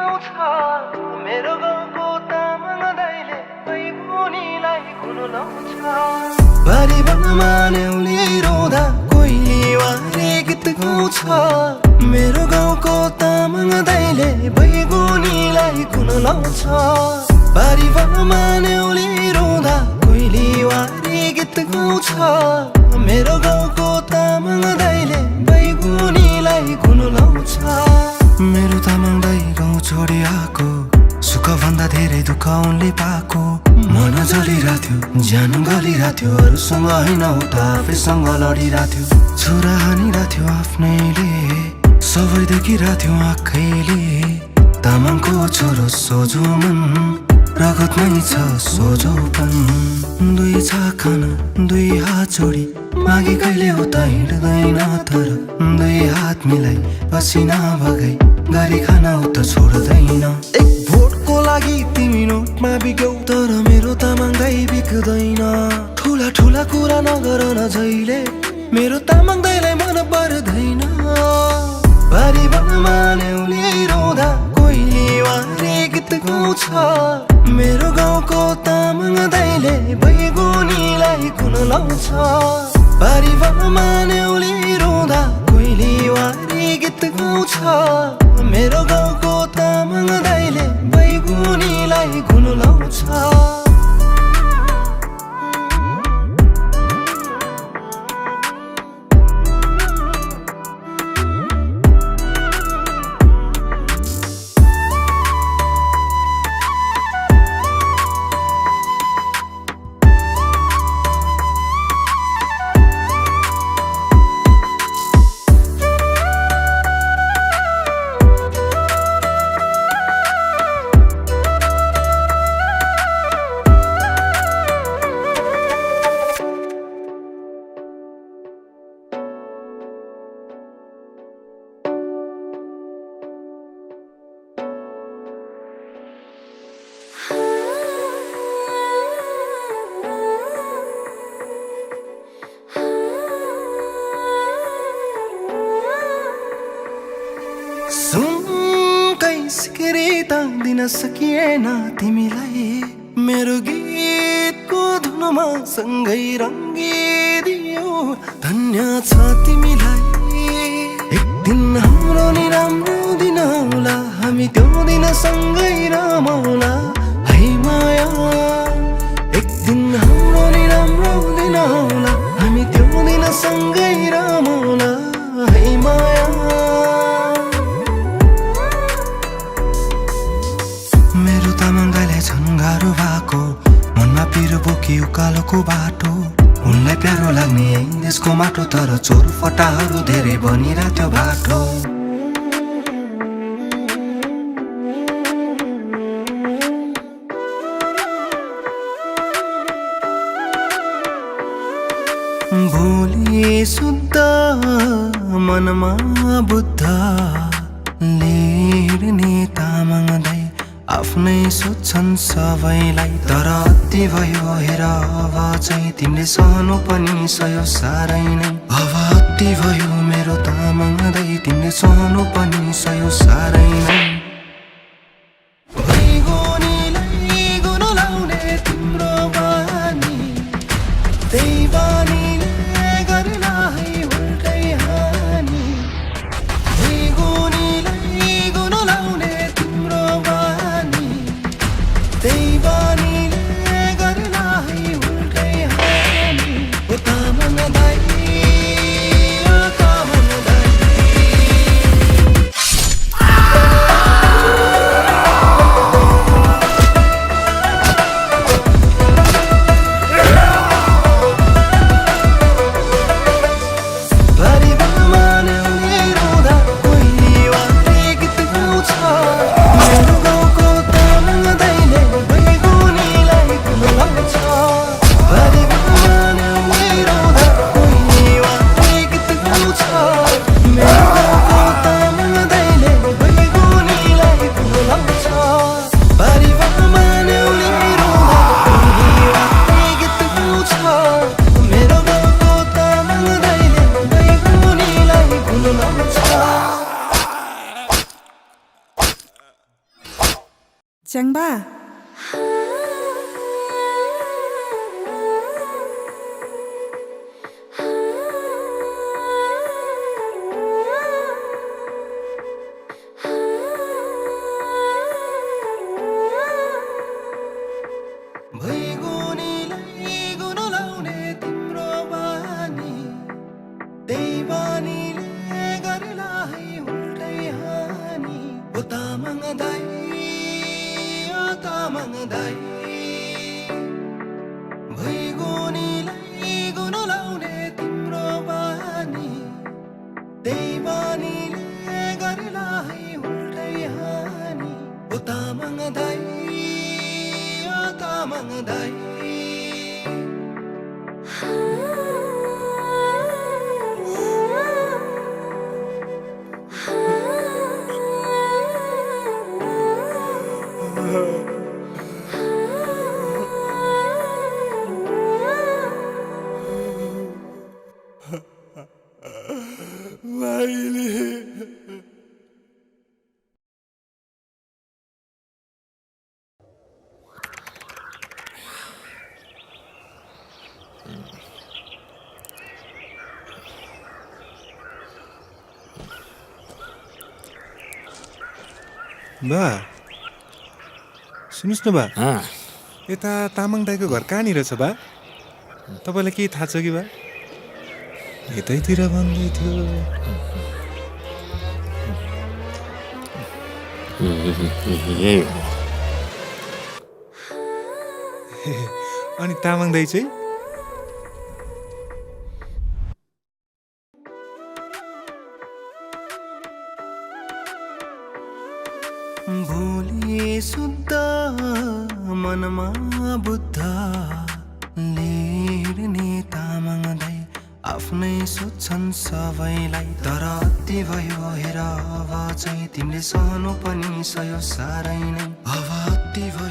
गाउँछ मेरो गाउँको तामाङ दाइले बैगुनीलाई गुनु लाउँछ बारी वनमा न्याउली रोँदा कोइली वारे गीत गाउँछ मेरो गाउँको तामाङ दाइले बैगुनीलाई गुनु लाउँछ बारी वनमा न्याउली रोँदा कोइली वारे गीत गाउँछ मेरो गाउँको तामाङ दाइले बैगुनीलाई गुनु लाउँछ मेरो तामाङ दाइ गाउँ छोडी आएको सुख भन्दा धेरै दुःख उनले पाएको मन जलिरहेथ्यो ज्यान गलिरहेथ्यो अरूसँग होइन उता आफैसँग लडिरहेथ्यो छोरा हानिरहेथ्यो आफ्नैले सबै देखिरहेथ्यो आँखैले तामाङको छोरो सोझो मन रगतमै छ सोझोपन दुई छाखन दुई हात जोडी मागे कहिले उता हिँड्दैन तर दुई हात मिलाई पसिना भगाई गरी खान उता छोड्दैन एक भोटको लागि तिमी नोटमा बिक्यौ तर मेरो तामाङ दाइ बिक्दैन ठुला ठुला कुरा नगर न जहिले मेरो तामाङ दाइलाई मन पर्दैन बारी वनमा न्याउली रोँदा कोइली वारे गीत गाउँछ मेरो गाउँको तामाङ दाइले बैगुनीलाई गुन लाउँछ बारी वनमा न्याउली रोँदा कोइली वारे गीत गाउँछ मेरो गाउँको तामाङ दाइले बैगुनीलाई गुन लाउँछ सुनकै सिकेरी तान्दिन सकिएन तिमीलाई मेरो गीतको धुनमा सँगै रङ्गिदियो धन्य छ तिमीलाई एक दिन हाम्रो नि राम्रो दिन आउला हामी त्यो दिन सँगै रमाउला है माया एक दिन हाम्रो नि राम्रो दिन आउला हामी त्यो दिन सँगै रमाउला है माया मेरो तामाङ दाइलाई झन् गाह्रो भएको मनमा पिरो बोकी उकालोको बाटो उनलाई प्यारो लाग्ने यही देशको माटो तर चोर फटाहरू धेरै बनिरहेथ्यो बाटो भोलि शुद्ध मनमा बुद्ध लेर्ने तामाङ दाइ आफ्नै सोच्छन् सबैलाई तर अति भयो हेर अब चाहिँ तिमीले सहनु पनि सयो साह्रै नै अब अति भयो मेरो तामाङ दाइ तिमीले सहनु पनि सयो साह्रै नै बैगुनीलाई गुन लाउने तिम्रो बानी त्यही बानीले गर्ला है उल्टै हानी बैगुनीलाई गुन लाउने तिम्रो त्यही बानीले गर्ला है उल्टै हानी ओ तामाङ दाइ ओ तामाङ दाइ च्याङ्बा भैगुनीलाई गुन लाउने तिम्रो बानी त्यही बानीले गरेला है उल्टै हानी ओ तामाङ दाइ भैगुनीलाई गुन लाउने तिम्रो बानी त्यही बानीले गरेला है उल्टै हानी ओ तामाङ दाइ बा सुन्नुहोस् न बा यता तामाङ दाईको घर कहाँनिर छ बा तपाईँलाई केही थाहा छ कि बा यतैतिर भन्दै थियो अनि तामाङ दाई चाहिँ भोलि शुद्ध मनमा बुद्ध लिड्ने तामाङ दाइ आफ्नै सोध्छन् सबैलाई तर अति भयो हेर अब चाहिँ तिमीले सहनु पनि सयो साह्रै नै अब अति भयो